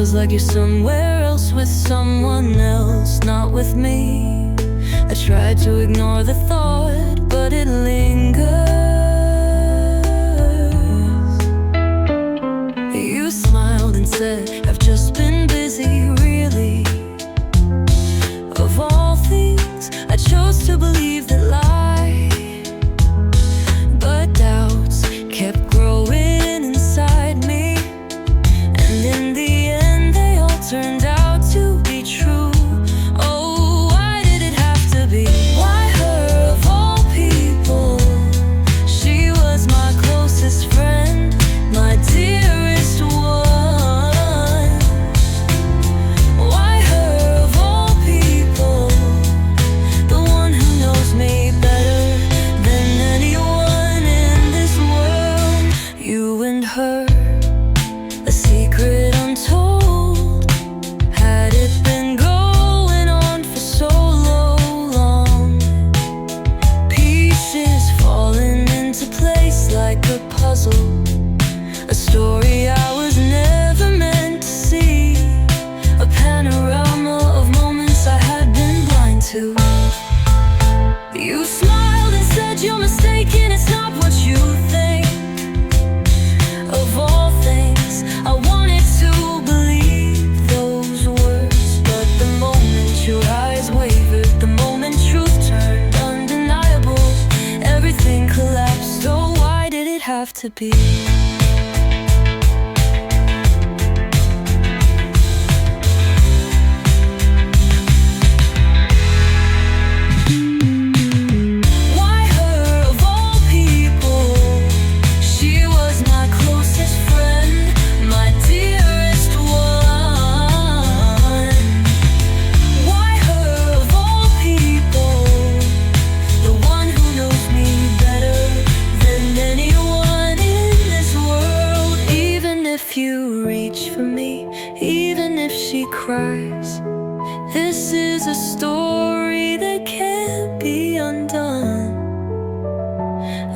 feels like you're somewhere else with someone else, not with me. I tried to ignore the thought, but it lingers. You smiled and said, I've just been busy, really. Of all things, I chose to believe that lie, but doubts kept growing inside me, and in the end they all turned out to be true. Oh, why did it have to be? Why her of all people? She was my closest friend, my dearest one. Why her of all people? The one who knows me better than anyone in this world. You and her, a secret untold. Had it been going on for so long, pieces falling into place like a puzzle, a story I was never meant to see, a panorama of moments I had been blind to. You smiled and said you're mistaken, it's not what you think. Of all things, I wanted to believe those words, but the moment your eyes wavered, the moment truth turned undeniable, everything collapsed. So why did it have to be? Why her of all people? She was my closest friend, my dearest one. Why her of all people? The one who knows me better than anyone in this world. Even if you reach for me, even if she cries, this is a story that can't be undone.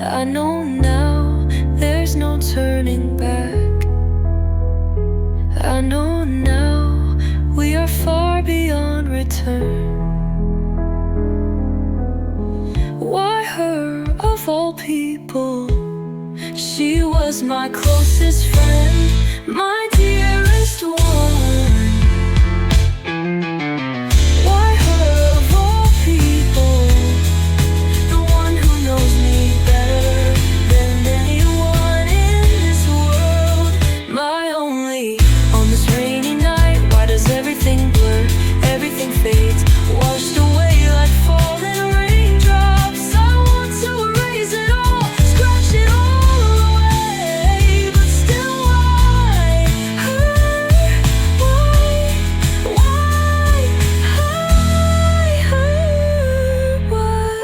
I know now there's no turning back. I know now we are far beyond return. Why her of all people? She was my closest friend, my dearest one. Why her of all people? The one who knows me better than anyone in this world. My only. On this rainy night, why does everything blur? Everything fades, washed away like falling raindrops. I want to erase it all, scratch it all away, but still why her? Why her? Why?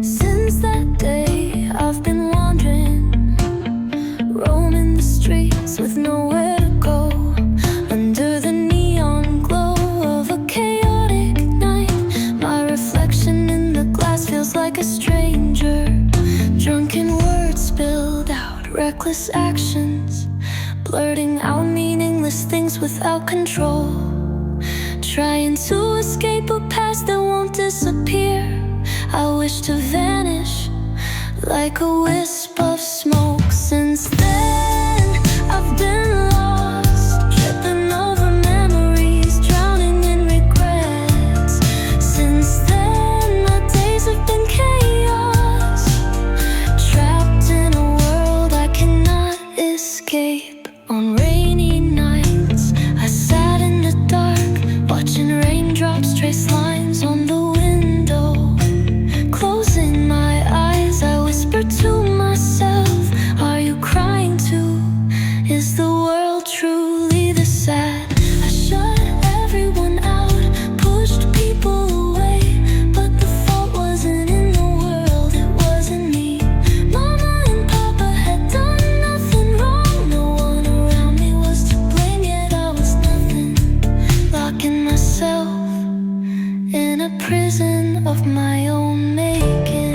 Since that day, I've been wandering, roaming the streets with nowhere to go. Under the neon glow of a chaotic night, my reflection in the glass feels like a stranger. Drunken words spilled out, reckless actions, blurting out meaningless things without control. Trying to escape a past that won't disappear. I wish to vanish like a wisp of smoke. Since then, I've been lost, tripping over memories, drowning in regrets. Since then, my days have been chaos, trapped in a world I cannot escape. On rainy nights, I sat in the dark, watching raindrops trace lines on the window. Closing my eyes, I whisper to myself, are you crying? a prison of my own making.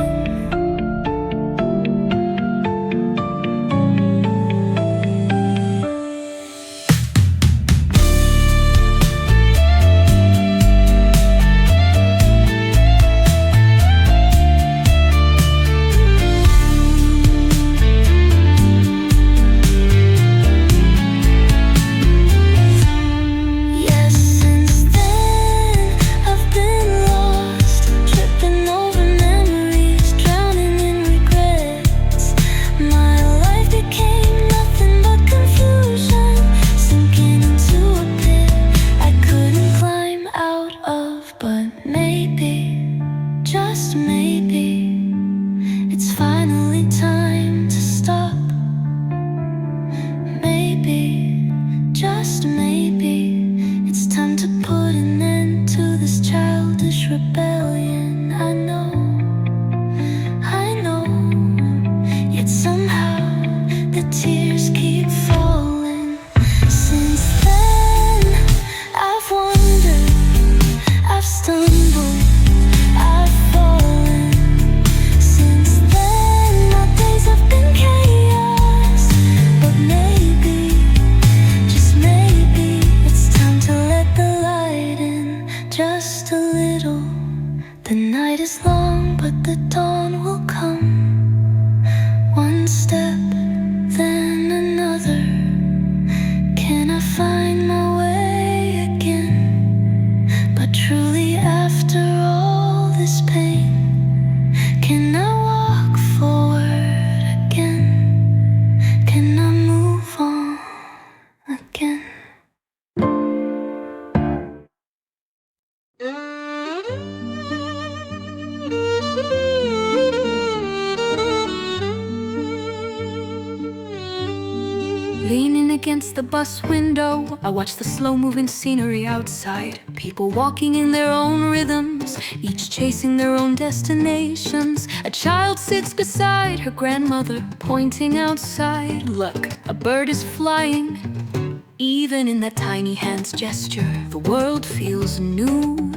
Leaning against the bus window, I watch the slow-moving scenery outside. People walking in their own rhythms, each chasing their own destinations. A child sits beside her grandmother, pointing outside. Look, a bird is flying. Even in that tiny hand's gesture, the world feels new.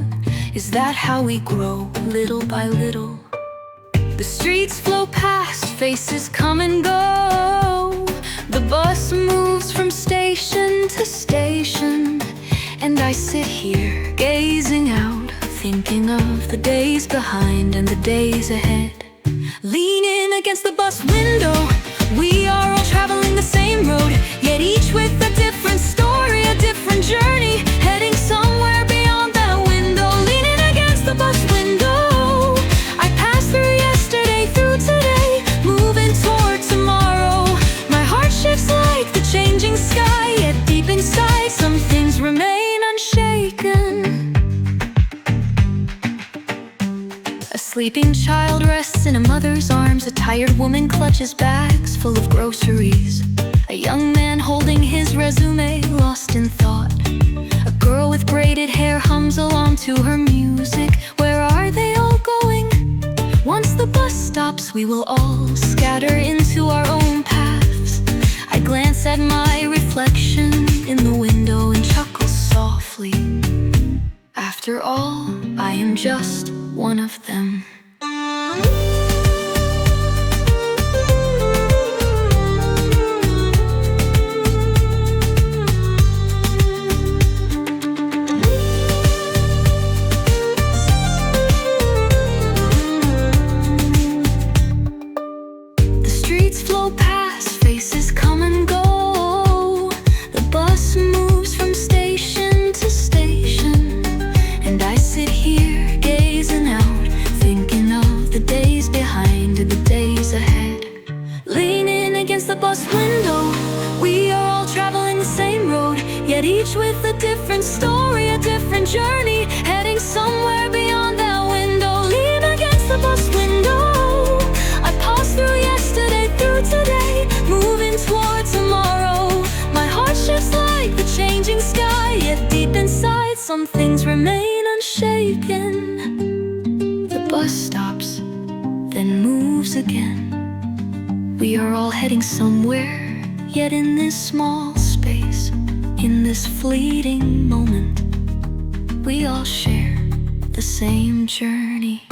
Is that how we grow, little by little? The streets flow past, faces come and go. The bus moves from station to station, and I sit here, gazing out, thinking of the days behind and the days ahead. Leaning against the bus window, we are all traveling the same road, yet each with a different story, a different journey, heading somewhere beyond that window. Leaning against the bus window, I pass through yesterday, through today, moving toward tomorrow. My heart shifts like the changing sky, yet deep inside some things remain unshaken. A sleeping child rests in a mother's arms. A tired woman clutches bags full of groceries. A young man holding his resume, lost in thought. A girl with braided hair hums along to her music. Where are they all going? Once the bus stops, we will all scatter into our own paths. I glance at my reflection in the window and chuckle softly. After all, I am just one of them. Each with a different story, a different journey, heading somewhere beyond that window. Lean against the bus window, I pass through yesterday, through today, moving toward tomorrow. My heart shifts like the changing sky, yet deep inside some things remain unshaken. The bus stops, then moves again. We are all heading somewhere, yet in this small space, in this fleeting moment, we all share the same journey.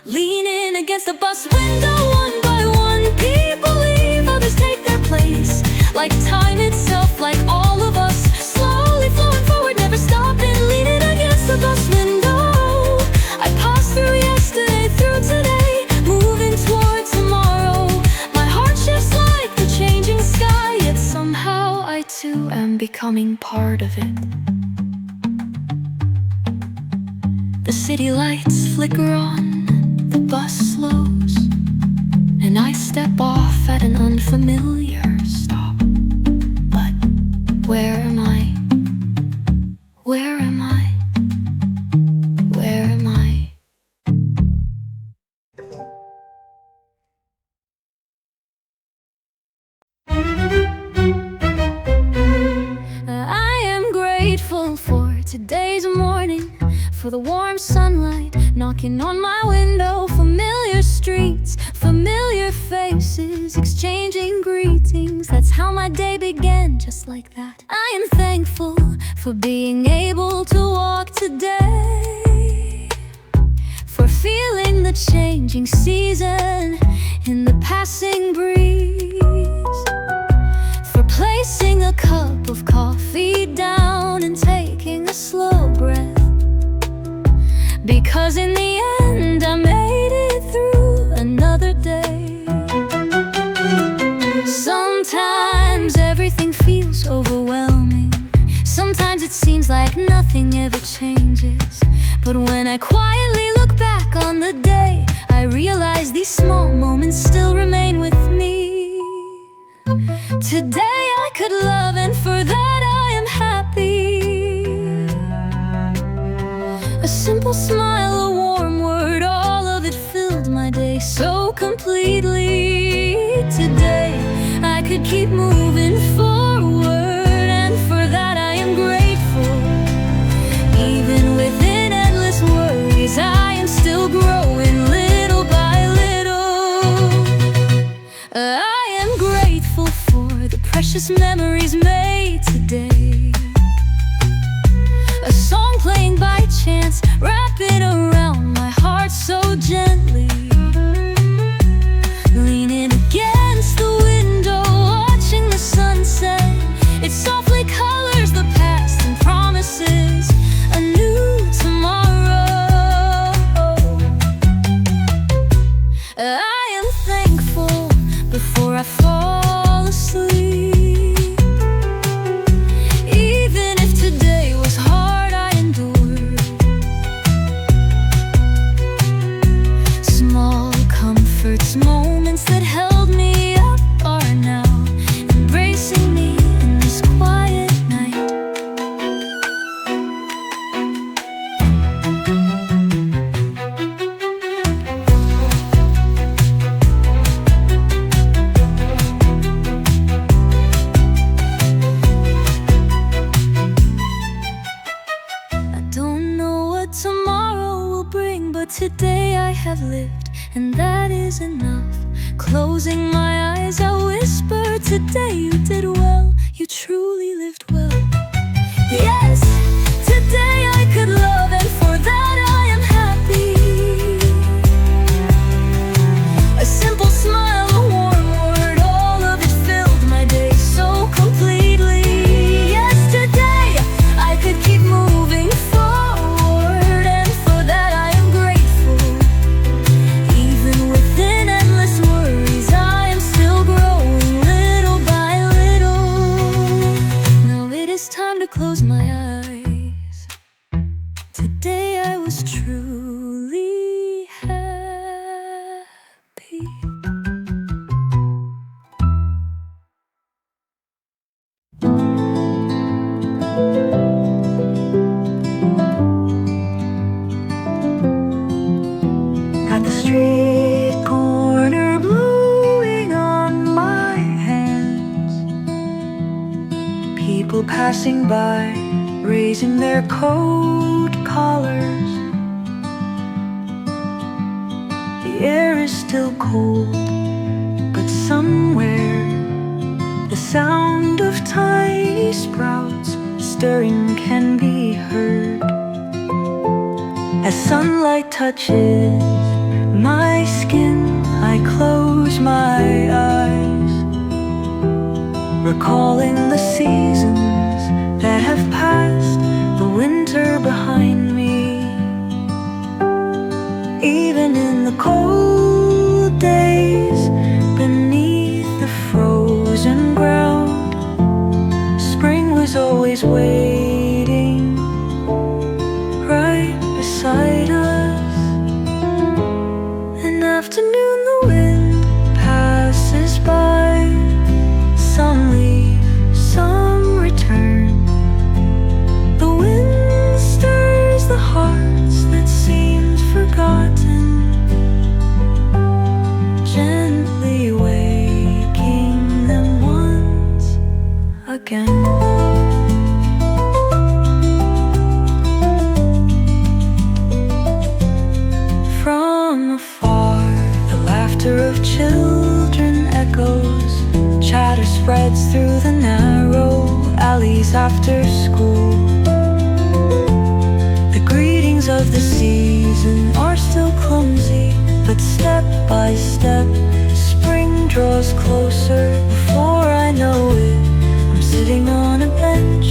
Leaning against the bus window, one by one, people leave, others take their place. Like time itself, like all of us, slowly flowing forward, never stopping. Leaning against the bus window, I passed through yesterday, through today, moving toward tomorrow. My heart shifts like the changing sky, yet somehow I too am becoming part of it. The city lights flicker on, the bus slows, and I step off at an unfamiliar stop. But where am I? Where am I? Where am I? I am grateful for today's morning, for the warm sunlight knocking on my window. Familiar streets, familiar faces, exchanging greetings. That's how my day began, just like that. I am thankful for being able to walk today, for feeling the changing season in the passing breeze, for placing a cup of coffee down and taking a slow breath. Because in the end I made it through another day. Sometimes everything feels overwhelming, sometimes it seems like nothing ever changes. But when I quietly look back on the day, I realize these small moments still remain with me. Today I could love, and for that I am happy. A simple smile, a warm word, all of it filled my day so completely. Today I could keep moving forward, and for that I am grateful. Even within endless worries, I am still growing little by little. I am grateful for the precious memories made today. A song playing by chance, wrapping around my heart so gently. Leaning against the window, watching the sunset. It softly colors the past and promises a new tomorrow. I am thankful before I fall asleep. Even if today was hard, I endured. Small comforts, moments that held me up are now embracing me in this quiet night. I don't know what tomorrow will bring, but today I have lived, and that is enough. Closing my eyes, I whisper, today you did well, you truly lived well. Yes, today I could love, and for that I am happy. A simple smile, a warm word, all of it filled my day so completely. Yes, today I could keep moving forward, and for that I am grateful. Even within endless worries, I am still growing little by little. Now it is time to close my eyes. Today I was truly happy. At the street corner, blowing on my hands. People passing by, raising their coat collars. The air is still cold, but somewhere the sound of tiny sprouts stirring can be heard. as sunlight touches my skin. I close my eyes, recalling the seasons that have passed, the winter behind me. Even in the cold days, beneath the frozen ground, spring was always waiting right beside us. An afternoon, the wind passes by. Some leave, some return. The wind stirs the hearts that seemed forgotten, gently waking them once again. From afar, the laughter of children echoes. Chatter spreads through the narrow alleys after school. The greetings of the season are still clumsy, but step by step, spring draws closer. Before I know it, I'm sitting on a bench,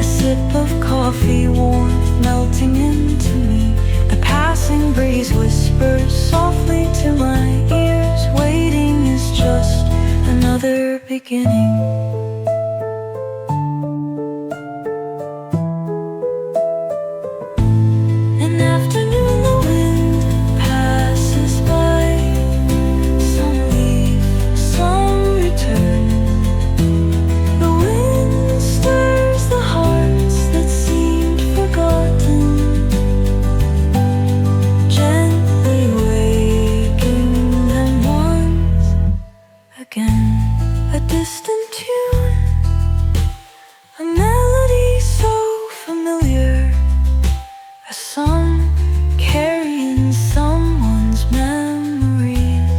a sip of coffee, warmth melting into me. The passing breeze whispers softly to my ears. Waiting is just another beginning. An afternoon, the wind passes by. Some leave, some return. The wind stirs the hearts that seemed forgotten, gently waking them once again. A distant tune, a melody so familiar, a song carrying someone's memories.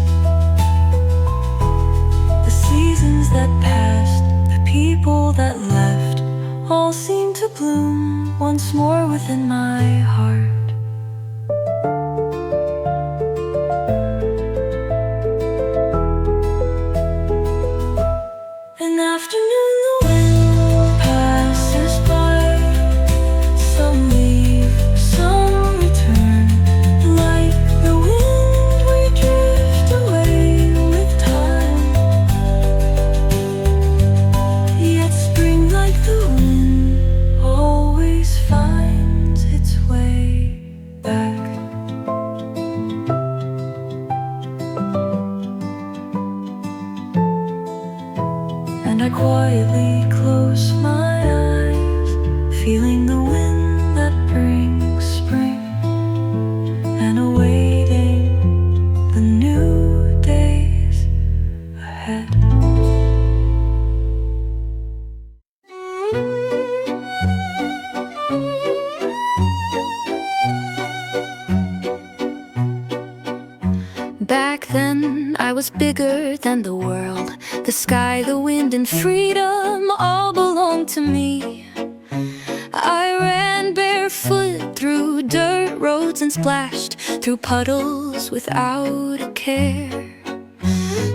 The seasons that passed, the people that left, all seem to bloom once more within my heart. An afternoon, the wind passes by. Some leave, some return. Like the wind, we drift away with time. Yet spring, like the wind, always finds its way back. And I quietly close my eyes, feeling the wind that brings spring, and awaiting the new days ahead. Back then, I was bigger than the world. The sky, the wind, and freedom all belonged to me. I ran barefoot through dirt roads and splashed through puddles without a care.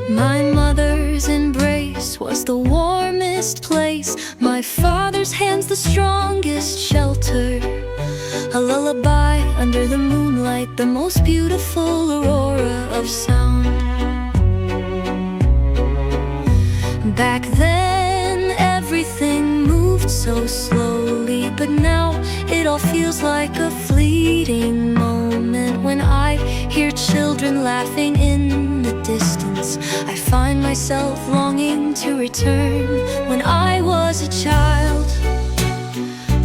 My mother's embrace was the warmest place, my father's hands the strongest shelter. A lullaby under the moonlight, the most beautiful aurora of sound. Back then, everything moved so slowly, but now it all feels like a fleeting moment. When I hear children laughing in the distance, I find myself longing to return. When I was a child,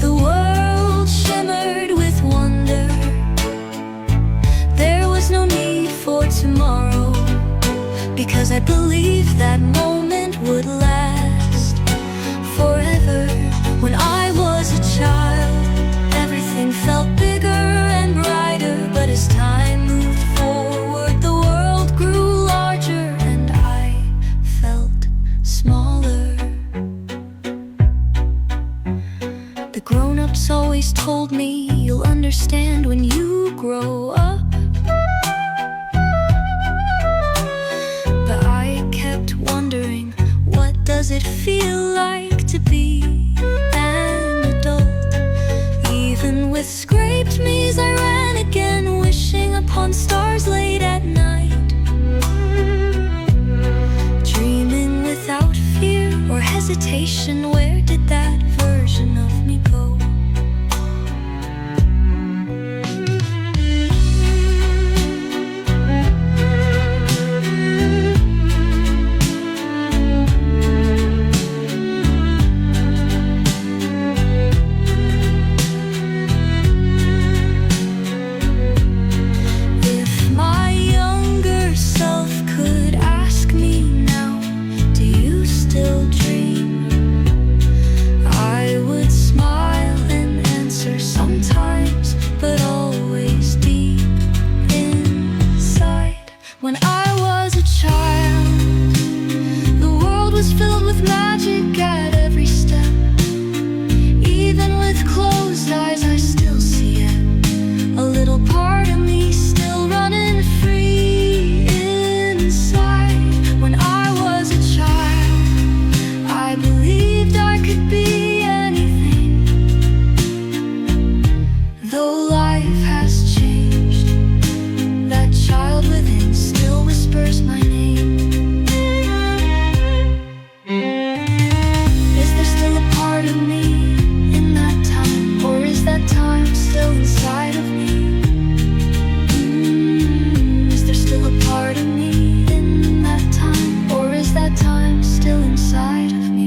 the world shimmered with wonder. There was no need for tomorrow, because I believed that moment would last forever. When I was a child, everything felt bigger and brighter. But as time moved forward, the world grew larger and I felt smaller. The grown-ups always told me, you'll understand when you grow feel like to be an adult. Even with scraped knees I ran again, wishing upon stars late at night, dreaming without fear or hesitation. Where did that version of me go? When I was a child, the world was filled with magic at every step. Even with closed eyes I still see it, a little part of me still running free inside. When I was a child, I believed I could be anything. Though life has changed, that child within still whispers my name. Is there still a part of me in that time, or is that time still inside of me? Is there still a part of me in that time, or is that time still inside of me?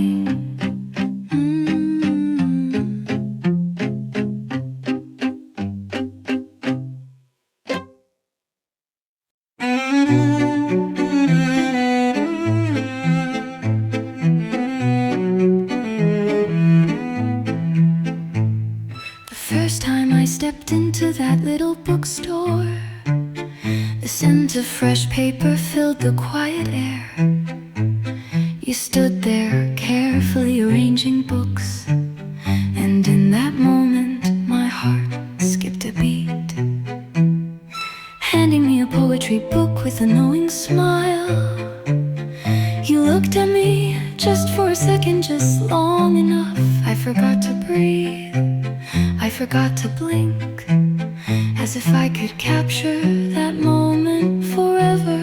First time I stepped into that little bookstore, the scent of fresh paper filled the quiet air. You stood there carefully arranging books, and in that moment my heart skipped a beat. Handing me a poetry book with a knowing smile, you looked at me just for a second, just long enough. I forgot to breathe, I forgot to blink, as if I could capture that moment forever.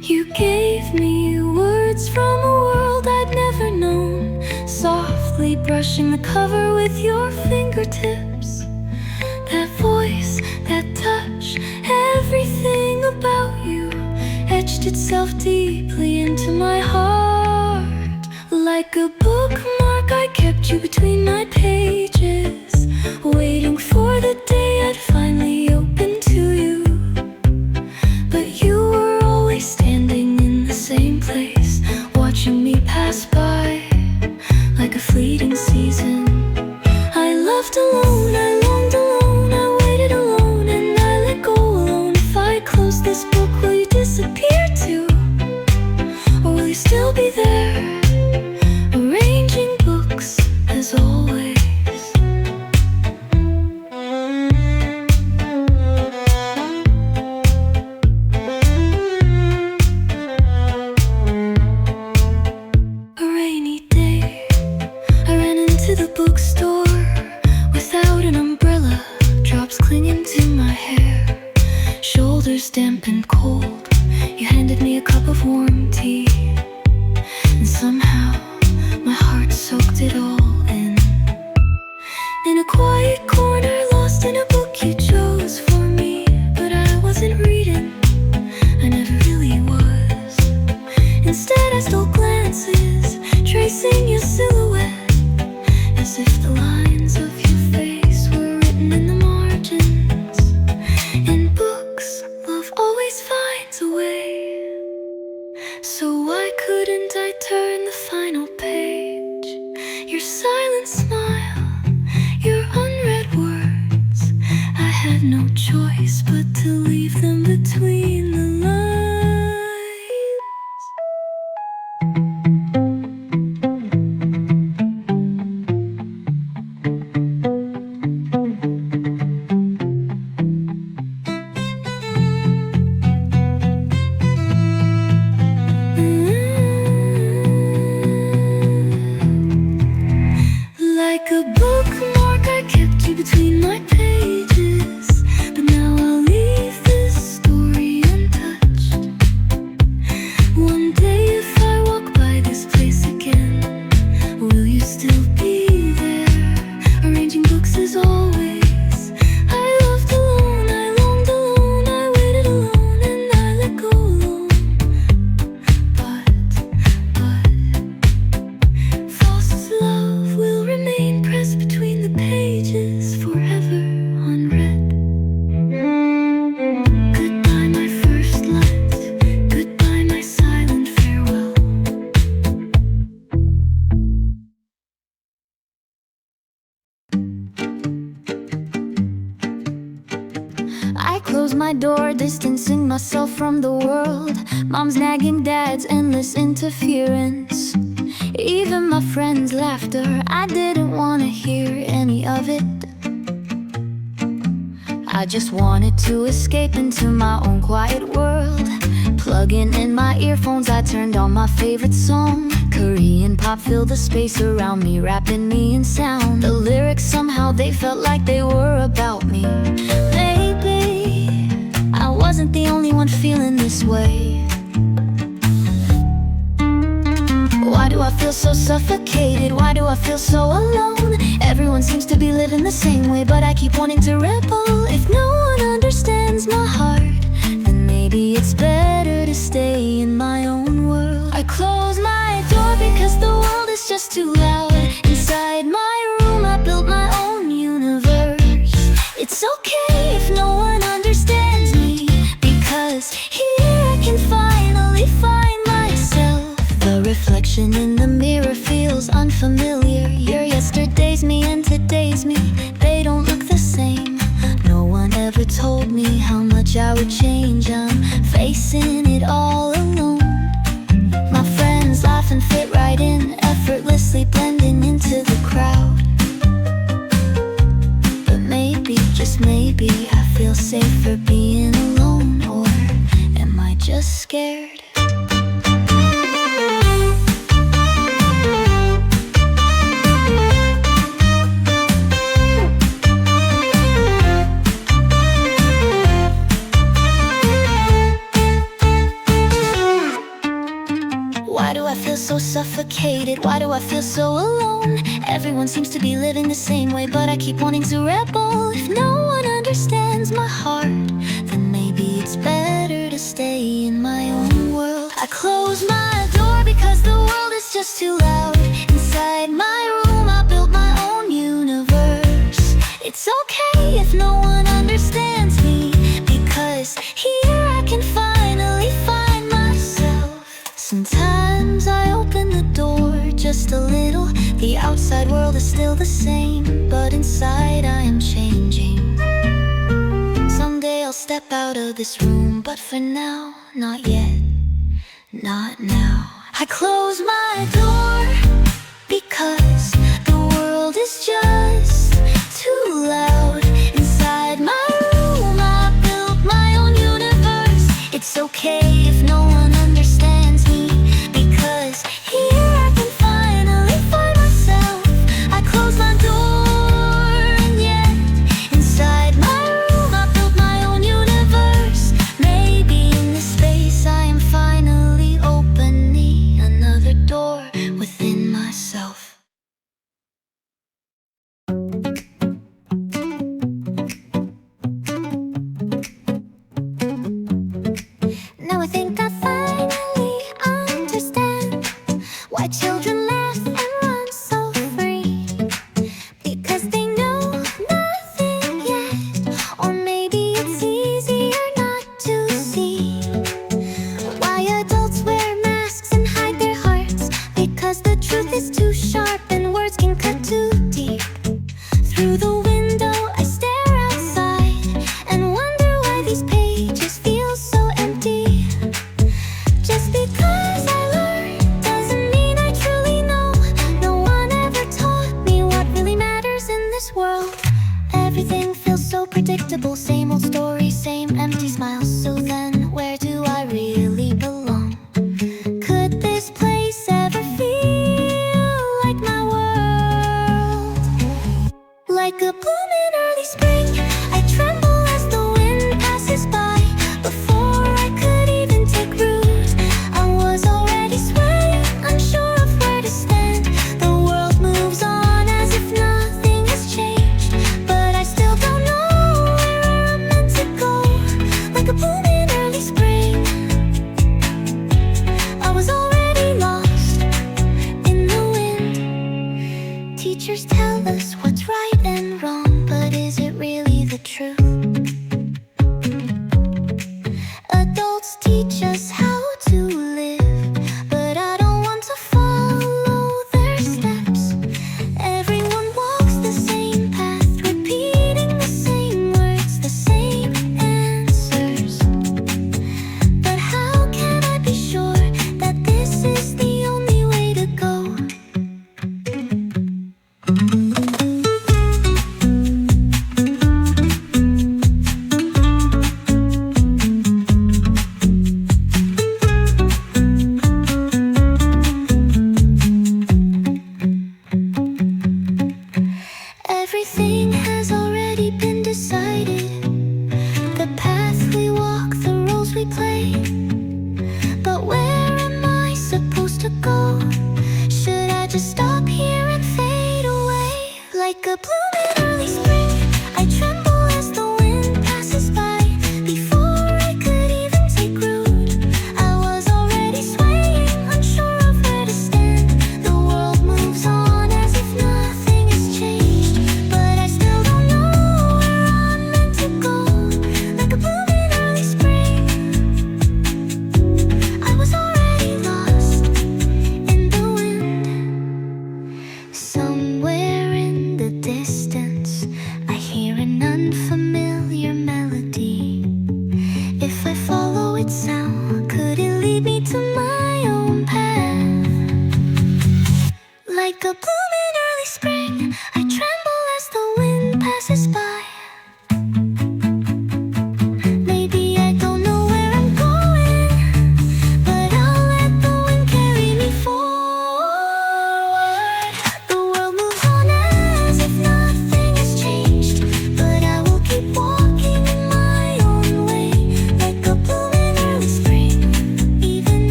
You gave me words from a world I'd never known, softly brushing the cover with your fingertips. That voice, that touch, everything about you etched itself deeply into my heart. Like a bookmark I kept you between my pages, waiting for the day I'd finally open to you. But you were always standing in the same place, watching me pass by like a fleeting season. I loved alone, I longed alone, I waited alone, and I let go alone. If I close this book, will you disappear too? Or will you still be there, arranging books as always? A rainy day, I ran into the bookstore without an umbrella, drops clinging to my hair, shoulders damp and cold. You handed me a cup of warm tea, and somehow my heart soaked it all in. In a quiet corner, lost in a book you chose for me, but I wasn't reading, I never really was. Instead I stole glances, tracing your silhouette, as if the lines of your face were written in the margins. In books, love always finds a way, so why couldn't I turn the final page? Your silent smile, your unread words, I had no choice but to leave them between the lines. I close my door, distancing myself from the world. Mom's nagging, dad's endless interference. Even my friends' laughter, I didn't want to hear any of it. I just wanted to escape into my own quiet world. Plugging in my earphones, I turned on my favorite song. Korean pop filled the space around me, wrapping me in sound. The lyrics somehow, they felt like they were about me. Maybe I wasn't the only one feeling this way. Why do I feel so suffocated? Why do I feel so alone? Everyone seems to be living the same way, but I keep wanting to rebel. If no one understands my heart, then maybe it's better to stay in my own world. I close my door because the world is just too loud. Inside my room I built my own universe. It's okay if no one understands me, because here I can finally find myself. The reflection in the mirror feels unfamiliar. Your yesterday's me and today's me, they don't look the same. No one ever told me how much I would change. I'm facing it all alone. My friends laugh and fit right in, effortlessly blending into the crowd. But maybe, just maybe, I feel safer being alone. Or am I just scared? Why do I feel so suffocated? Why do I feel so alone? Everyone seems to be living the same way, but I keep wanting to rebel. If no one understands my heart, then maybe it's better to stay in my own world. I close my door because the world is just too loud. Inside my room I built my own universe. It's okay if no one understands me, because here I can finally find myself. Sometimes I open the door just a little. The outside world is still the same, but inside I am changing. Someday I'll step out of this room, but for now, not yet, not now. I close my door because the world is just too loud. Inside my room I built my own universe. It's okay if no one understands me, because here I can finally find myself. I close my door and yet inside my room I built my own universe. Maybe in this space I am finally opening another door within myself.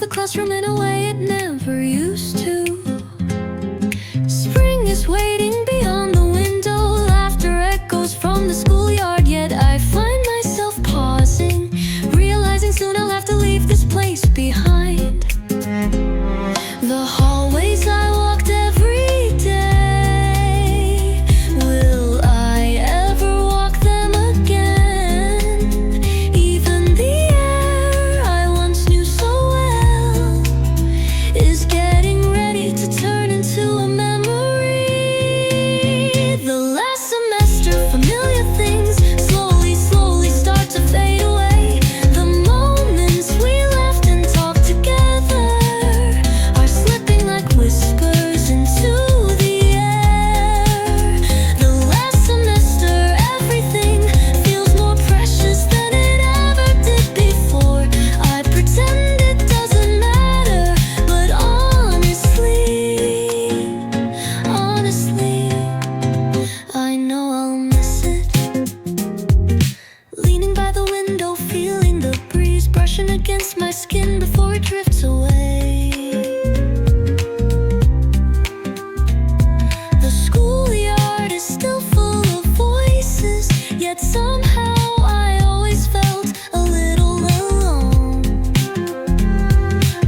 the classroom in a way it never used to. Spring is waiting beyond the window, laughter echoes from the schoolyard, yet I find myself pausing, realizing soon I'll have to leave this place behind. The hallways I walked every day, will I ever walk them again? Even the air I once knew so well is getting ready to turn into a memory. The last semester, familiar things slowly, slowly start to fade away. The moments we laughed and talked together are slipping like whispers into the air. The last semester, everything feels more precious than it ever did before. I pretend it doesn't matter, but honestly, I know I'll miss it. Leaning by the window, feeling the breeze brushing against my skin before it drifts away. The schoolyard is still full of voices, yet somehow I always felt a little alone.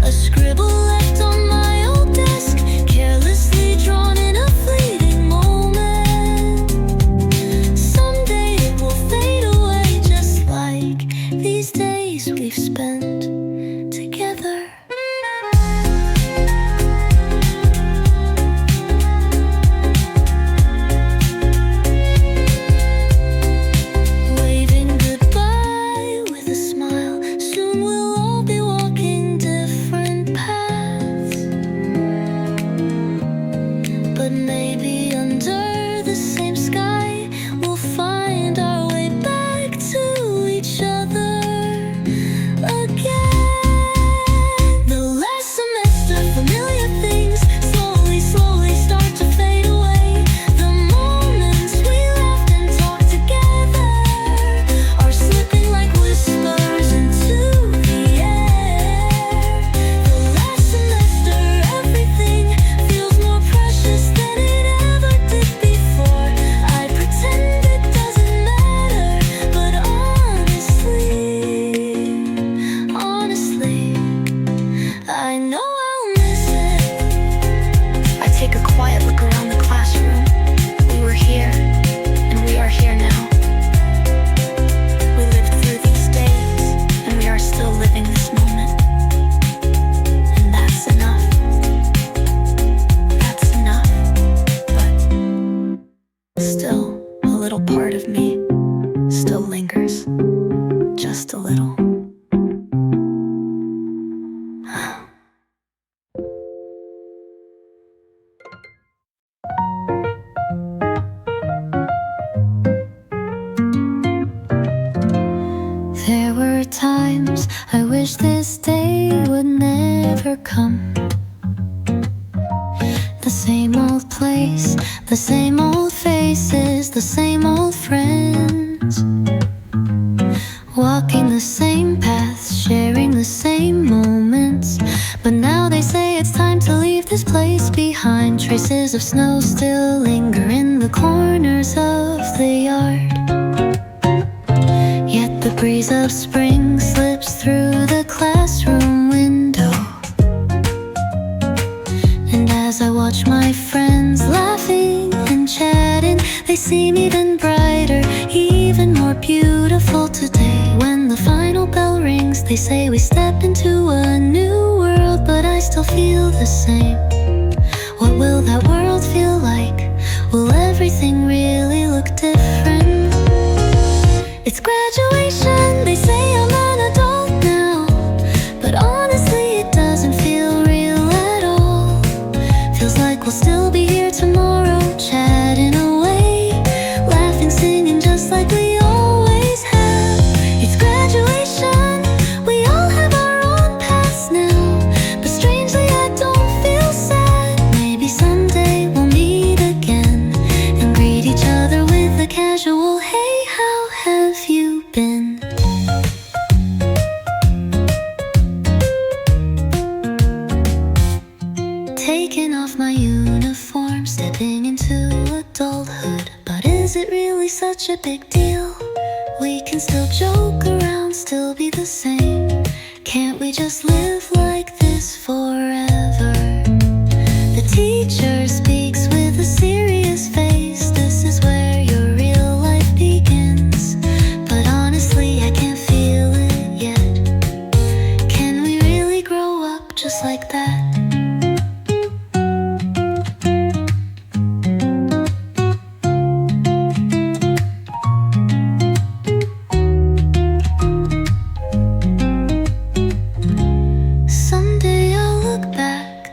A scribble left on my old desk, carelessly drawn in a fleeting moment. Someday it will fade away, just like these days we've spent together. Waving goodbye with a smile, soon we'll all be walking different paths. But maybe under the same sky, we'll find our way back to each other again. The last semester, familiar things slowly, slowly start to fade away. The moments we laughed and talked together are slipping like whispers into the air. The last semester, everything feels more precious than it ever did before. I pretend it doesn't matter, but honestly, I know I'll miss it. I take a quiet look around the classroom. We were here, and we are here now. We lived through these days, and we are still living this moment. And that's enough. That's enough. But still, a little part of me still lingers. Just a little. There were times I wish this day would never come. The same old place, the same old faces, the same old friends, walking the same paths, sharing the same moments. But now they say it's time to leave this place behind. Traces of snow still linger in the corners of the yard, yet the breeze of spring slips through the classroom window. And as I watch my friends laughing and chatting, they seem even brighter, even more beautiful today. When the final bell rings, they say we step into a new world, but I still feel the same. What will that world feel like? Will everything really look different? It's graduation, they say I'm an adult now, but honestly it doesn't feel real at all. Feels like we'll still be here tomorrow, chatting away, laughing, singing just like we always have. It's graduation, we all have our own paths now, but strangely I don't feel sad. Maybe someday we'll meet again and greet each other with a cat. really such a big deal? We can still joke around, still be the same. Can't we just live like this forever? The teacher speaks with a serious face. This is where your real life begins. But honestly, I can't feel it yet. Can we really grow up just like that? Someday I'll look back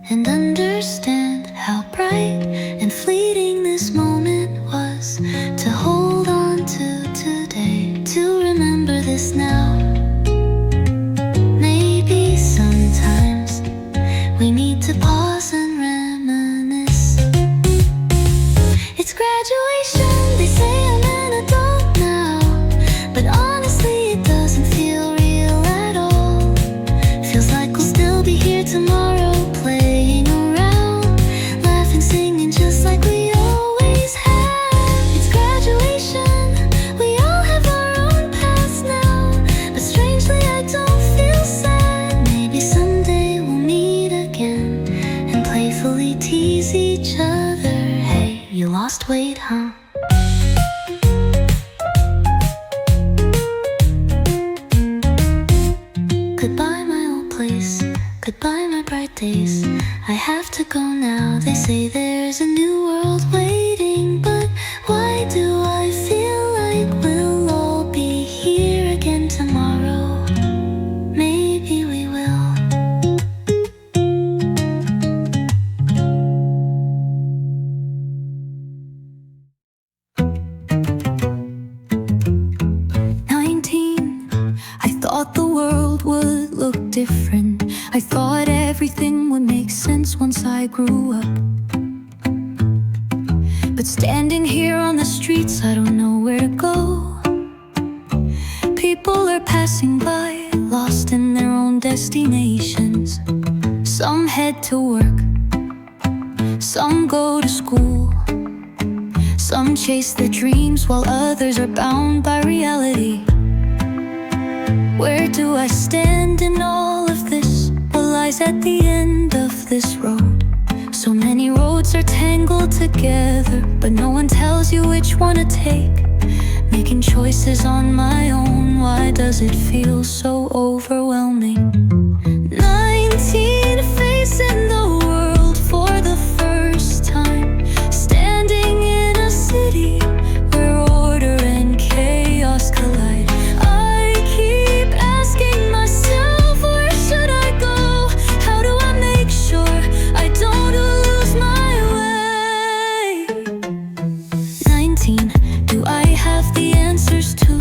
and understand how bright and fleeting this moment was. To hold on to today, to remember this now. Maybe sometimes we need to pause and reminisce. It's graduation, they say I'm an adult now, but honestly it doesn't feel real at all. Feels like we'll still be here tomorrow, playing around, laughing, singing just like we always have. It's graduation, we all have our own paths now, but strangely I don't feel sad. Maybe someday we'll meet again and playfully tease each other. Hey, you lost weight, huh? Goodbye my old place, goodbye my bright days. I have to go now, they say there's a new world waiting. But why do I feel like we'll all be here again tomorrow? Maybe we will. 19, I thought the world would look different. I thought everything would make sense once I grew up. But standing here on the streets, I don't know where to go. People are passing by, lost in their own destinations. Some head to work, some go to school. Some chase their dreams while others are bound by reality. Where do I stand in all of this? What lies at the end of this road? So many roads are tangled together, but no one tells you which one to take. Making choices on my own, why does it feel so overwhelming? 19, facing the world for the first time. Standing in a city where order and chaos collide. I keep asking myself, where should I go? How do I make sure I don't lose my way? 19, do I have the answers to?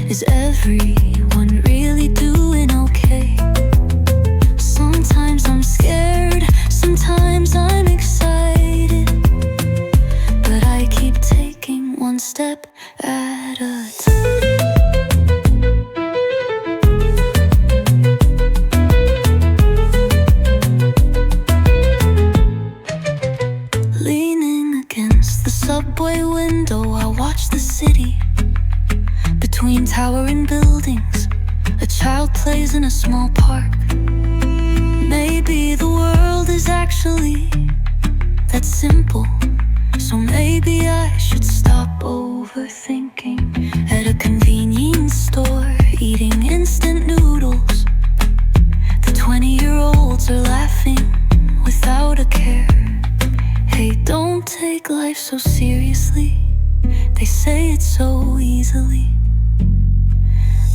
Is everyone really doing okay? Sometimes I'm scared, sometimes I'm excited, but I keep taking one step at a time. Leaning against the subway window, I watch the city. Between towering buildings, a child plays in a small park. Maybe the world is actually that simple. So maybe I should stop overthinking. At a convenience store, eating instant noodles, the 20-year-olds are laughing without a care. Hey, don't take life so seriously, they say it so easily.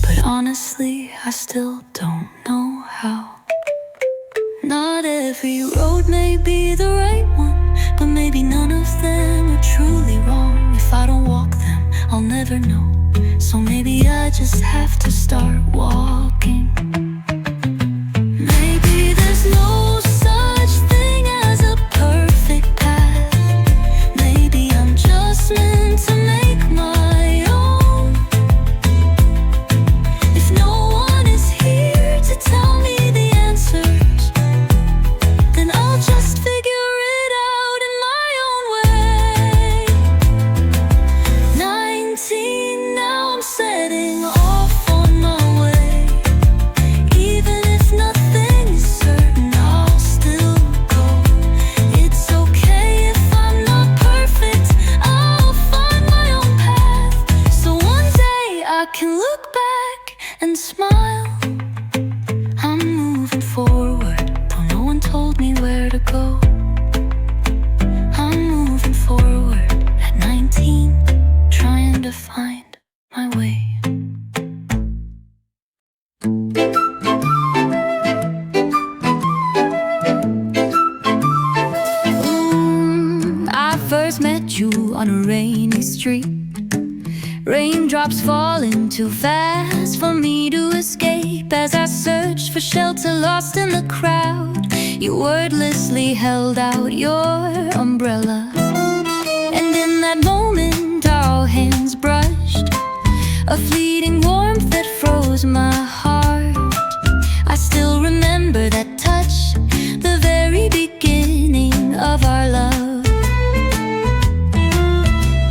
But honestly, I still don't know how. Not every road may be the right one, but maybe none of them are truly wrong. If I don't walk them, I'll never know. So maybe I just have to start walking. Maybe there's no such thing as a perfect path. Maybe I'm just meant to make my own. If no one is here to tell me the answers, then I'll just figure it out in my own way. where to go. I'm moving forward at 19, trying to find my way. I first met you on a rainy street. Raindrops falling too fast for me to escape. As I searched for shelter lost in the crowd, you wordlessly held out your umbrella. And in that moment our hands brushed, a fleeting warmth that froze my heart. I still remember that touch, the very beginning of our love.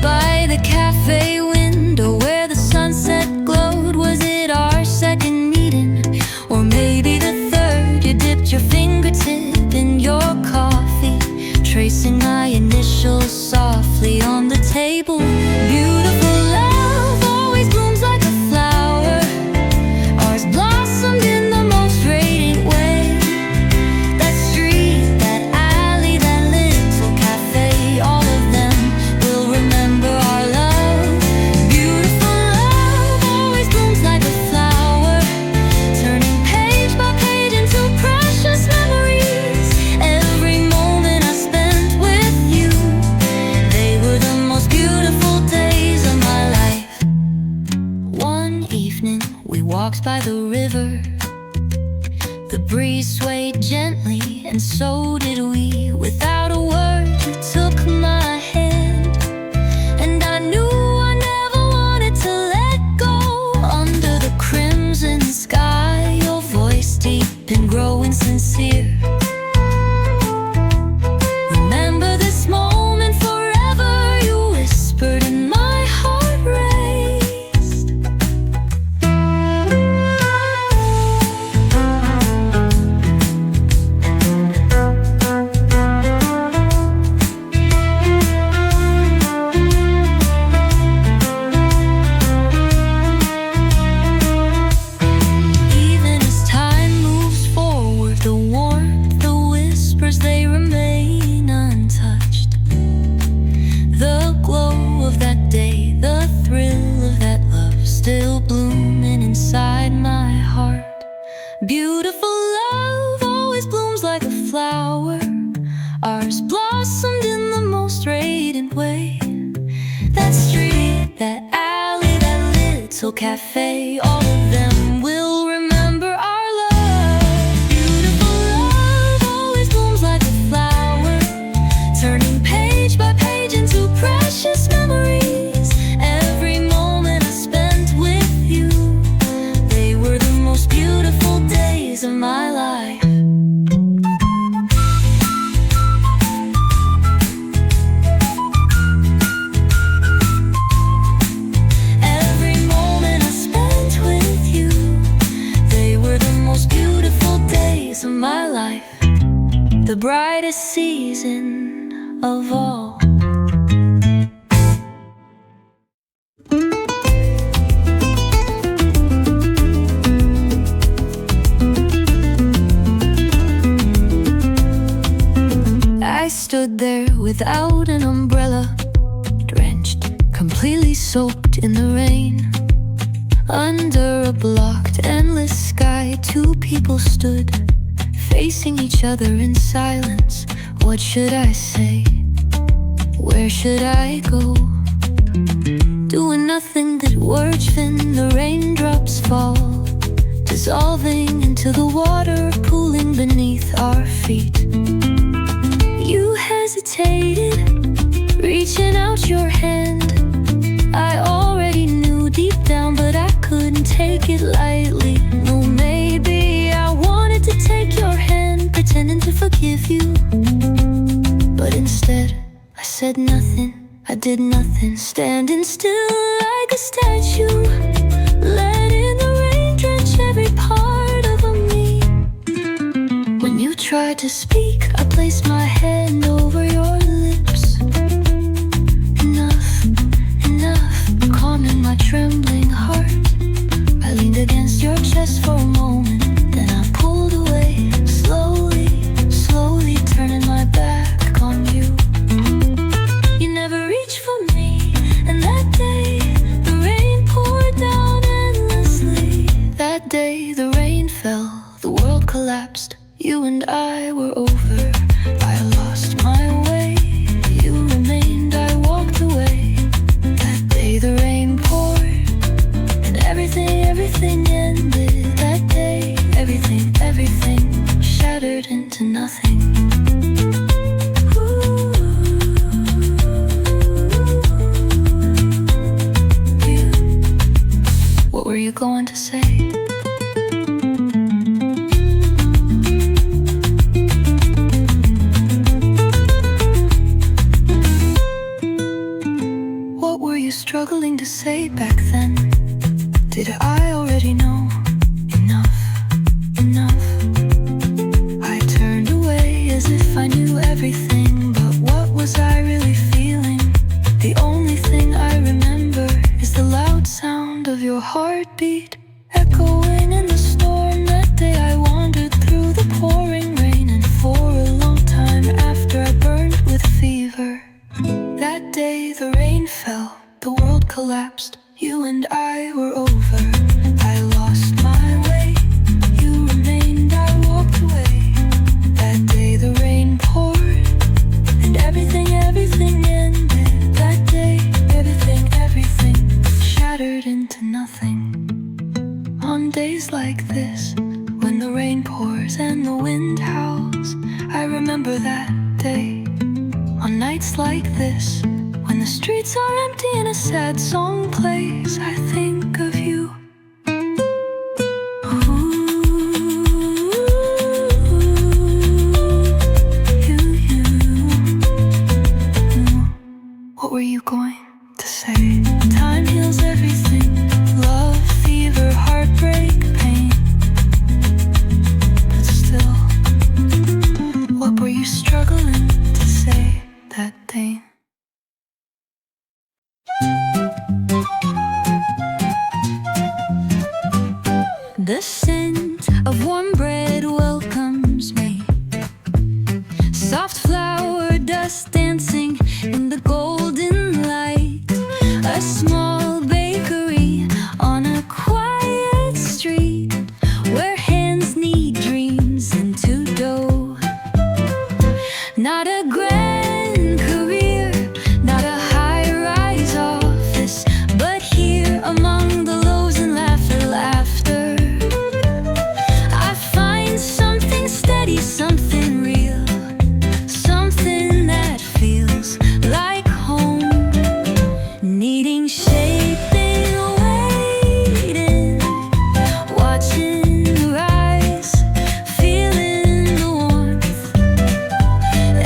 By the cafe window where the sunset glowed, was it our second meeting? Or maybe the third? You dipped your fingertip in your coffee, tracing my initials softly on the table. Beautiful love always blooms like a flower. Ours blossomed in the most radiant way. That street, that alley, that little cafe, all of them will remember our love. Beautiful love always blooms like a flower, turning page by page into precious memories. Every moment I spent with you, they were the most beautiful days of my life. One evening we walked by the river. The breeze swayed gently, and so did we. Without a word, you took my hand, and I knew I never wanted to let go. Under the crimson sky, your voice deep and growing sincere. Remember this moment forever, you whispered, and my heart raced. Even as time moves forward, the warmth, the whispers, they remain untouched. The glow of that day, the thrill of that love, still blooming inside my heart. Beautiful love always blooms like a flower. Ours blossomed in the most radiant way. That street, that alley, that little cafe, all of them will remember our love. Beautiful love always blooms like a flower, turning page by page into precious memories. Every moment I spent with you, they were the most beautiful days of my life. Every moment I spent with you, they were the most beautiful days of my life. The brightest season of all. I stood there without an umbrella, drenched, completely soaked in the rain. Under a blocked, endless sky, two people stood, facing each other in silence. What should I say? Where should I go? Doing nothing that words fin, the raindrops fall, dissolving into the water, pooling beneath our feet. You hesitated, reaching out your hand. I already knew deep down, but I couldn't take it lightly. No, maybe I wanted to take your hand, pretending to forgive you, but instead I said nothing, I did nothing, standing still like a statue, letting the rain drench every part of me. When you tried to speak, I placed my hand over your lips. Enough, enough, calming my trembling heart. I leaned against your chest for a moment, then I pulled away, slowly, slowly turning fell, the world collapsed. You and I were over. I lost my way. You remained, I walked away. That day the rain poured, and everything ended. That day, everything shattered into nothing. What were you going to say? What were you struggling to say back then? Did I already know? Enough. I turned away as if I knew everything, but what was I really feeling? The only thing I remember is the loud sound of your heartbeat echoing in the storm. That day I wandered through the pouring rain, and for a long time after I burned with fever. That day the rain fell, the world collapsed. You and I were over. I lost my way. You remained, I walked away. That day the rain poured, and everything ended. That day, everything shattered into nothing. On days like this, when the rain pours and the wind howls, I remember that day. On nights like this, when the streets are empty and a sad song plays, I think of you. What were you going to say? Time heals everything. Love, fever, heartbreak, pain. But still, what were you struggling to say that day? The scent of warm bread welcomes me. Soft flower dust dancing in the golden light. A small bakery on a quiet street where hands knead dreams into dough. Not a grand career, not a high-rise office, but here among the lows and laughter, I find something steady, something real, something that feels like home. Needing shaping, waiting, watching the rise, feeling the warmth.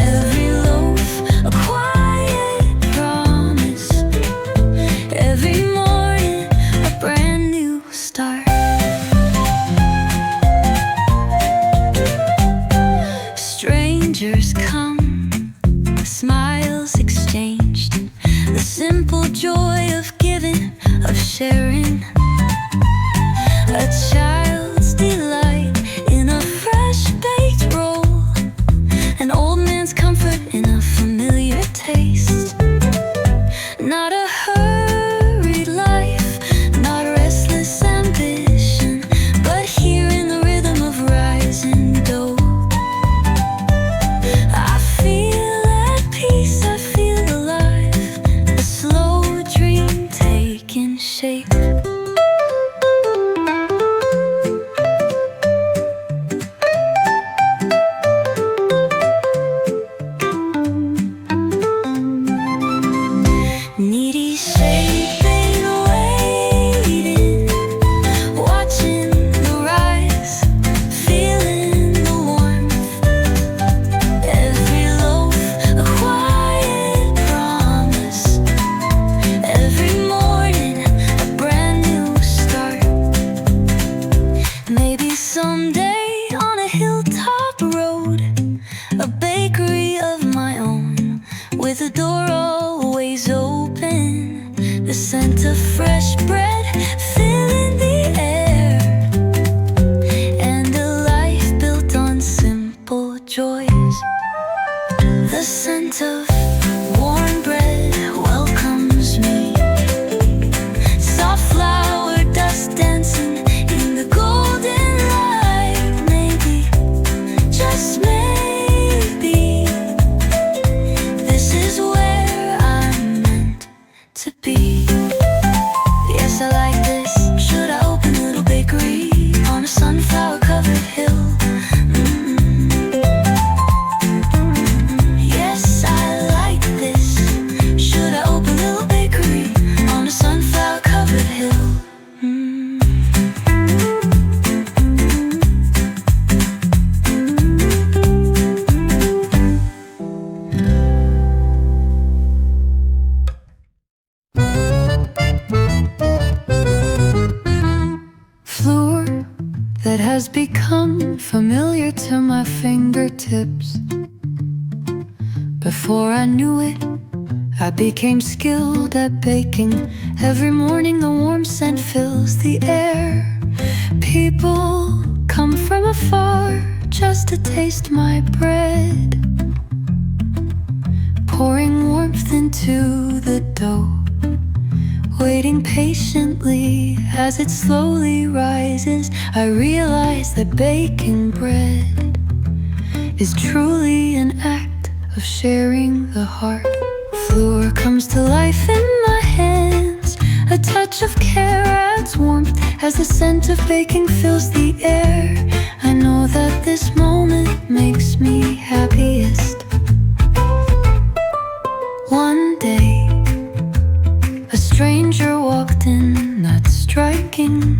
Every loaf, a quiet promise. Every morning, a brand new start. Strangers come, smiles exchanged, the simple joy of giving, of sharing. A child's delight in a fresh baked roll, an old man's comfort in a familiar taste. Not a hurried life, not restless ambition, but here in the rhythm of rising dough. I feel at peace, I feel alive, a slow dream taking shape. Needy shaping, waiting, watching the rise, feeling the warmth. Every loaf, a quiet promise. Every morning, a brand new start. Maybe someday on a hilltop road, a bakery of my own, with a door always open. The scent of fresh bread filling the air, and a life built on simple joys. The scent of warm bread welcomes me. Soft flower dust dancing in the golden light. that has become familiar to my fingertips. Before I knew it, I became skilled at baking. Every morning the warm scent fills the air. People come from afar just to taste my bread, pouring warmth into the dough, waiting patiently as it slowly rises. I realize that baking bread is truly an act of sharing the heart. Flour comes to life in my hands. A touch of care adds warmth as the scent of baking fills the air. I know that this moment makes me happiest. One day, a stranger walked in, not striking,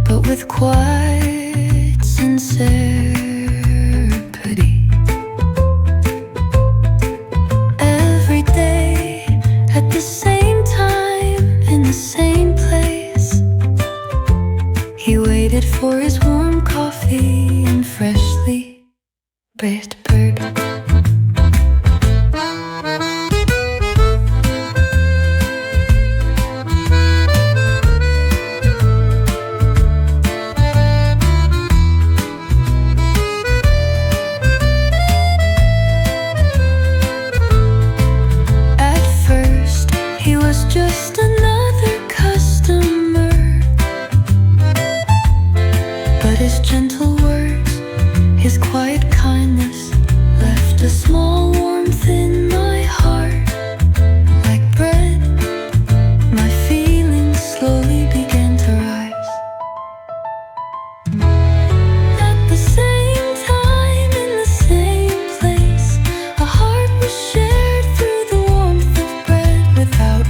but with quiet sincerity. Every day, at the same time, in the same place, he waited for his warm coffee and freshly baked bread. Just another customer, but his gentle words, his quiet kindness left a small warmth in my heart. Like bread, my feelings slowly began to rise. At the same time, in the same place, a heart was shared through the warmth of bread. Without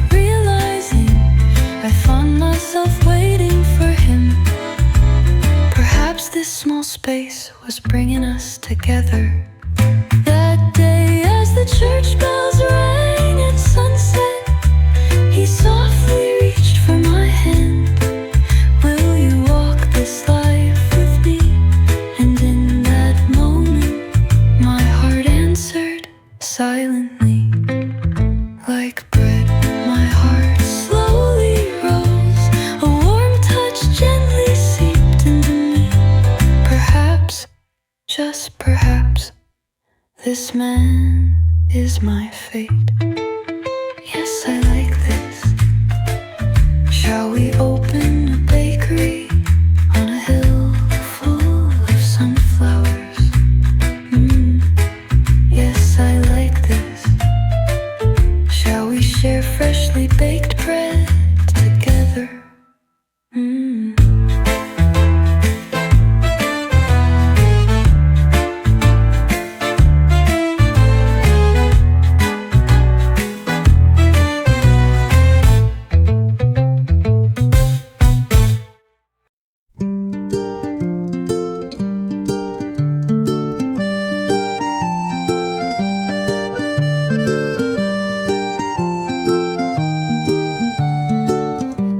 I found myself waiting for him. Perhaps this small space was bringing us together. That day as the church bells rang at sunset, he softly reached for my hand. Will you walk this life with me? And in that moment, my heart answered silently. Like bread, my heart slowly rose. A warm touch gently seeped into me. Perhaps, just perhaps, this man is my fate. Yes, I like this. Shall we open a bakery on a hill full of sunflowers? Yes, I like this. Shall we share freshly baked bread together?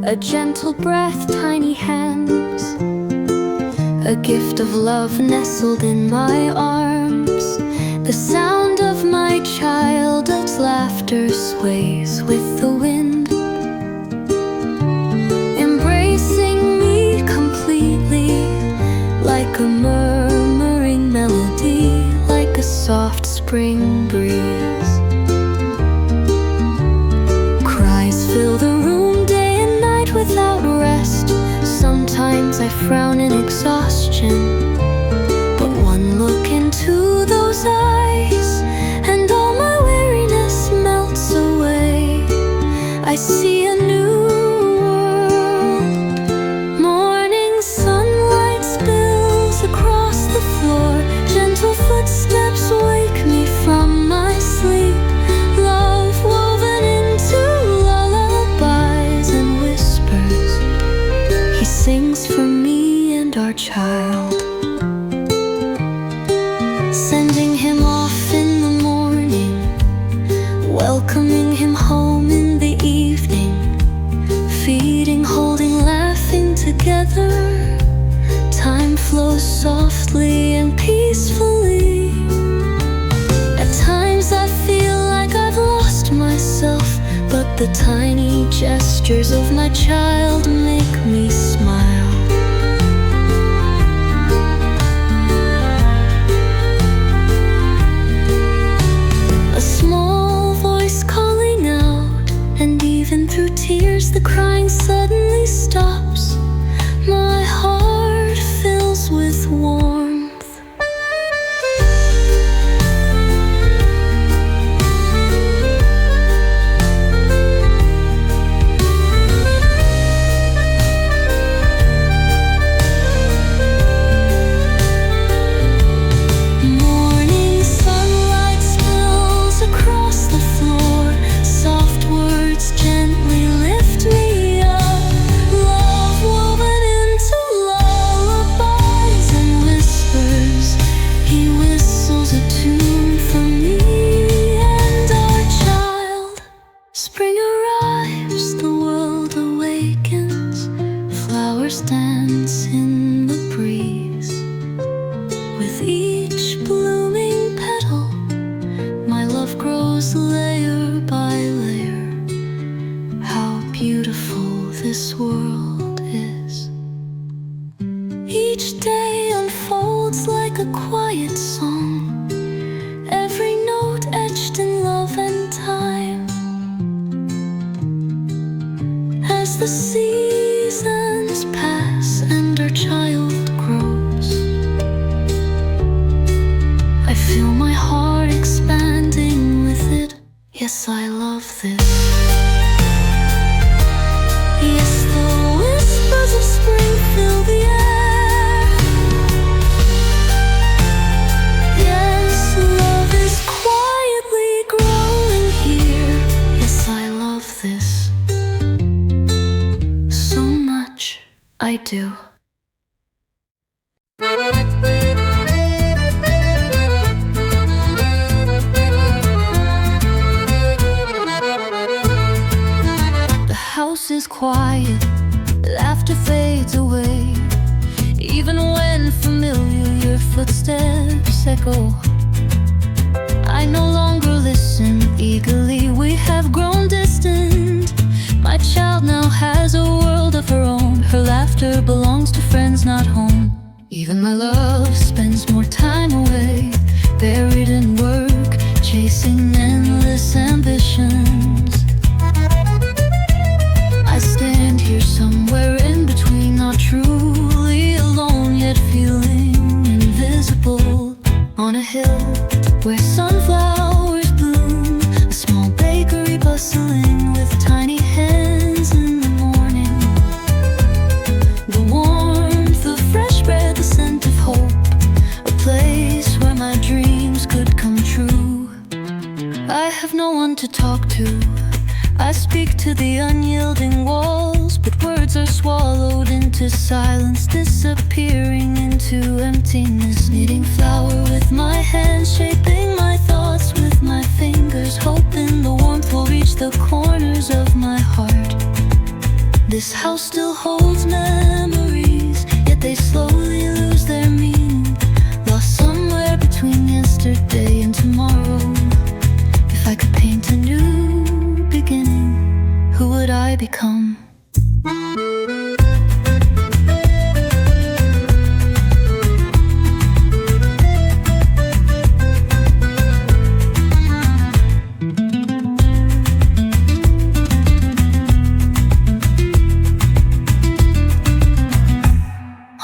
A gentle breath, tiny hands, a gift of love nestled in my arms. The sound of my childhood's laughter sways with the wind, embracing me completely, like a murmuring melody, like a soft spring breeze. Cries fill the room without rest. Sometimes I frown in exhaustion, but one look into those eyes and all my weariness melts away. I see a new world. Morning sunlight spills across the floor. Gentle footsteps wake me from my sleep. Love woven into lullabies and whispers. He sings for me and our child, sending him off in the morning, welcoming him home in the evening, feeding, holding, laughing together. gracefully. At times I feel like I've lost myself, but the tiny gestures of my child make me smile. A small voice calling out, and even through tears the crying suddenly stops. My heart fills with warmth. Morning sunlight spills across the floor. Soft words gently lift me up. Love woven into lullabies and whispers. He whistles a tune for me and our child. Spring arrives, the world awakens. Flowers dance in the breeze. With each blooming petal, my love grows layer by layer. How beautiful this world is. Each day unfolds like a quiet song, every note etched in love and time. As the seasons pass and our child grows, I feel my heart expanding with it. Yes, I love this. Yes, the whispers of spring fill the air. Yes, love is quietly growing here. Yes, I love this so much. I do. The house is quiet, laughter fades away. Even when familiar footsteps echo, I no longer listen eagerly. We have grown distant. My child now has a world of her own. Her laughter belongs to friends, not home. Even my love spends more time away, buried in work, chasing endless ambitions. I stand here somewhere in between, not truly alone, yet feeling invisible. On a hill where sunflowers bloom, a small bakery bustling with tiny hands in the morning. The warmth of fresh bread, the scent of hope, a place where my dreams could come true. I have no one to talk to. I speak to the unyielding walls, but words are swallowed into silence, disappearing into emptiness. Kneading flour with my hands, shaping my thoughts with my fingers, hoping the warmth will reach the corners of my heart. This house still holds memories, yet they slowly lose their meaning, lost somewhere between yesterday and tomorrow. If I could paint a new beginning, who would I become?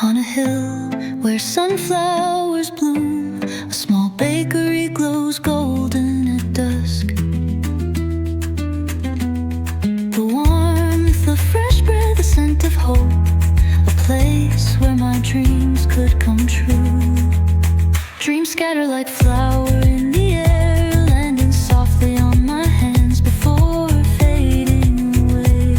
On a hill where sunflowers bloom, a small bakery glows golden at dusk. The warmth of fresh bread, the scent of hope, a place where my dreams could come true. Dreams scatter like flour in the air, landing softly on my hands before fading away.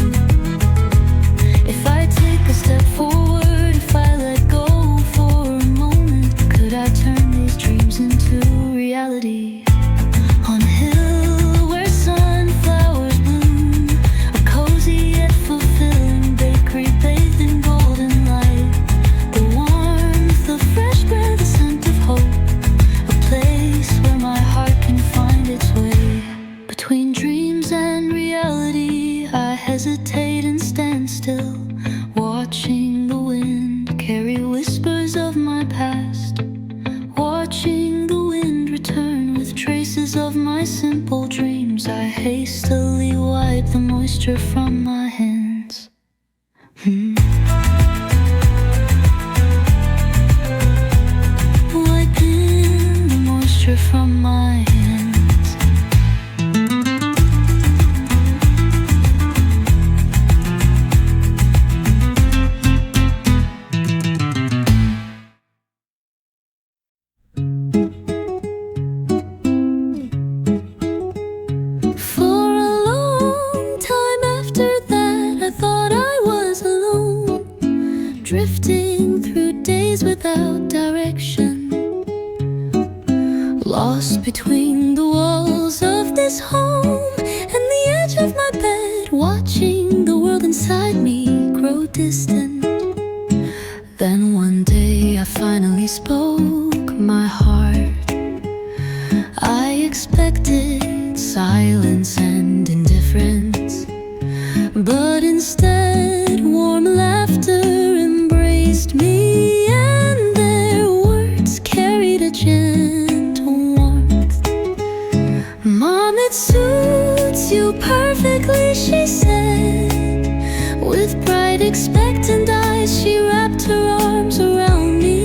If I take a step forward, if I let go for a moment, could I turn these dreams into reality? On a hill where sunflowers bloom, a cozy yet fulfilling bakery bathed in golden light. The warmth of fresh bread, the scent of hope, hastily wipe the moisture from my hands. Wiping the moisture from my hands. For a long time after that, I thought I was alone, drifting through days without direction, lost between the walls of this home and the edge of my bed, watching the world inside me grow distant. Then one day I finally spoke my heart. I expected silence and indifference, but instead warm laughter embraced me, and their words carried a gentle warmth. Mom, it suits you perfectly, she said. With bright expectant eyes, she wrapped her arms around me.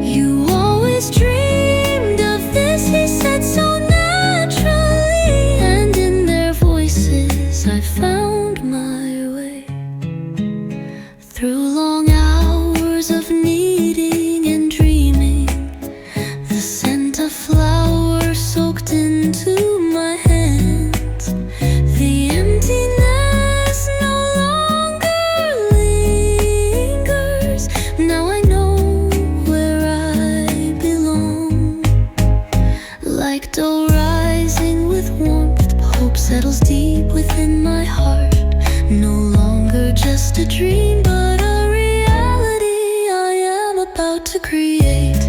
You always dreamed of this, he said so naturally, and in their voices I found my way. Through long hours of needing and dreaming, the scent of flowers soaked into my hands. The emptiness no longer lingers. Now I know where I belong. Like dough rising with warmth, hope settles deep within my heart. No longer just a dream, but a reality I am about to create.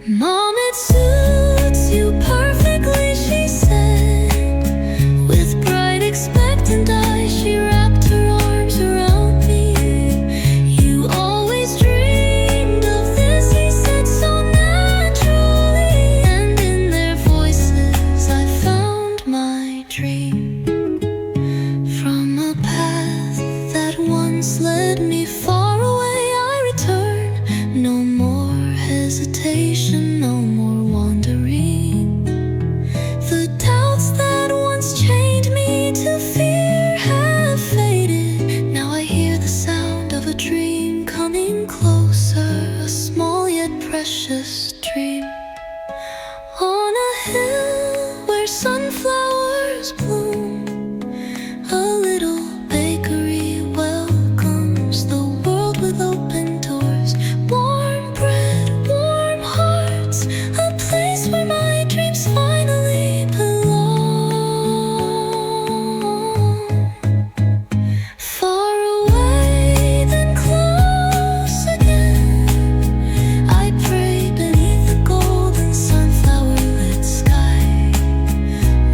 Mom, it suits you perfectly, she said. With bright expectant eyes, she wrapped her arms around me. You always dreamed of this, he said so naturally, and in their voices I found my dream. From a path that once led me far away, I return. No more hesitation, no more wandering. The doubts that once chained me to fear have faded. Now I hear the sound of a dream coming closer, a small yet precious dream. On a hill where sunflowers bloom, a little bakery welcomes the world with open doors. Warm bread, warm hearts, a place where my dreams finally belong. Far away, then close again, I pray beneath the golden sunflower-lit sky.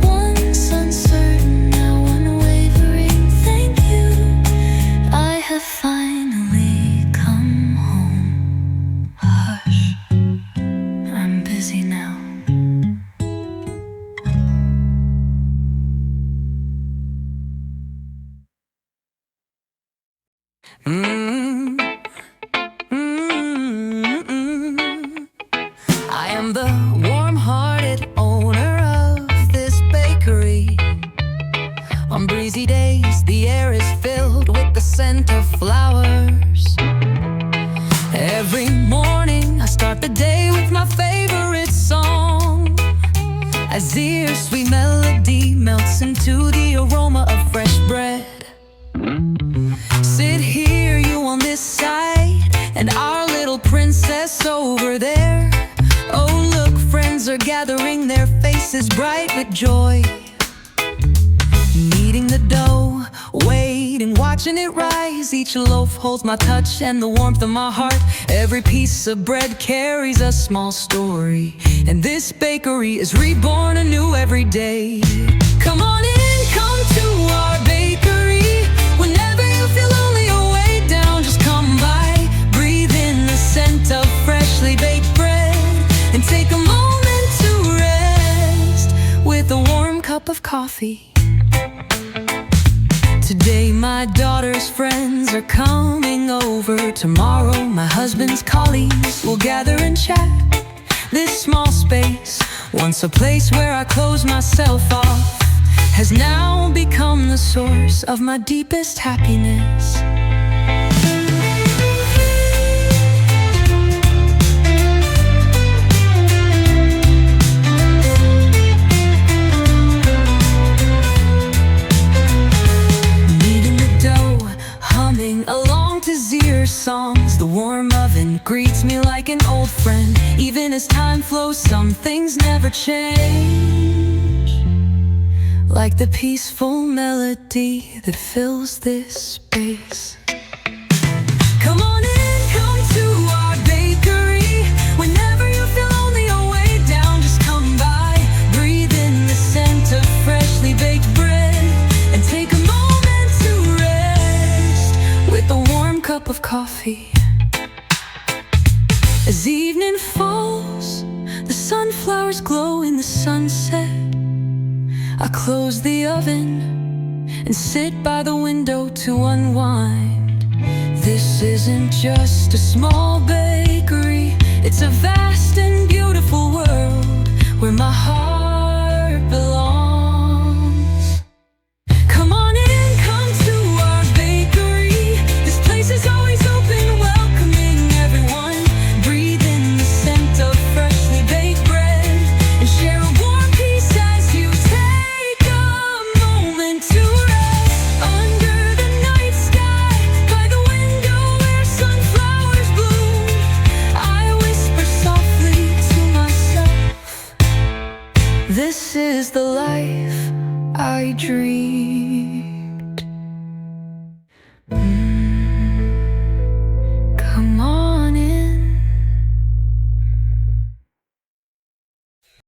Once uncertain, now unwavering, thank you, I have finally come home. Hush, I'm busy now. I am the warm-hearted owner of this bakery. On breezy days, the air is filled with the scent of flowers. Every morning, I start the day with my favorite song, as the sweet melody melts into the aroma of fresh bread. Sit here, you on this side, and our little princess over there. Oh look, friends are gathering, their faces bright with joy. Kneading the dough, waiting, watching it rise. Each loaf holds my touch and the warmth of my heart. Every piece of bread carries a small story, and this bakery is reborn anew every day. Come on in, come to our bakery. Whenever you feel lonely or weighed down, just come by. cup of coffee. Today my daughter's friends are coming over. Tomorrow my husband's colleagues will gather and chat. This small space, once a place where I close myself off, has now become the source of my deepest happiness. Along to Zier's songs, the warm oven greets me like an old friend. Even as time flows, some things never change, like the peaceful melody that fills this space. Come on in, come to our bakery. Whenever you feel lonely or weighed down, just come by. Breathe in the scent of freshly baked bread and take a moment to rest with a warm cup of coffee. As evening falls, the sunflowers glow in the sunset. I close the oven and sit by the window to unwind. This isn't just a small bakery, it's a vast and beautiful world where my heart belongs. Come on in, come to our bakery. This place is always open, welcoming everyone. Breathe in the scent of freshly baked bread and share a warm piece as you take a moment to rest under the night sky. By the window where sunflowers bloom, I whisper softly to myself, this is the life I dream.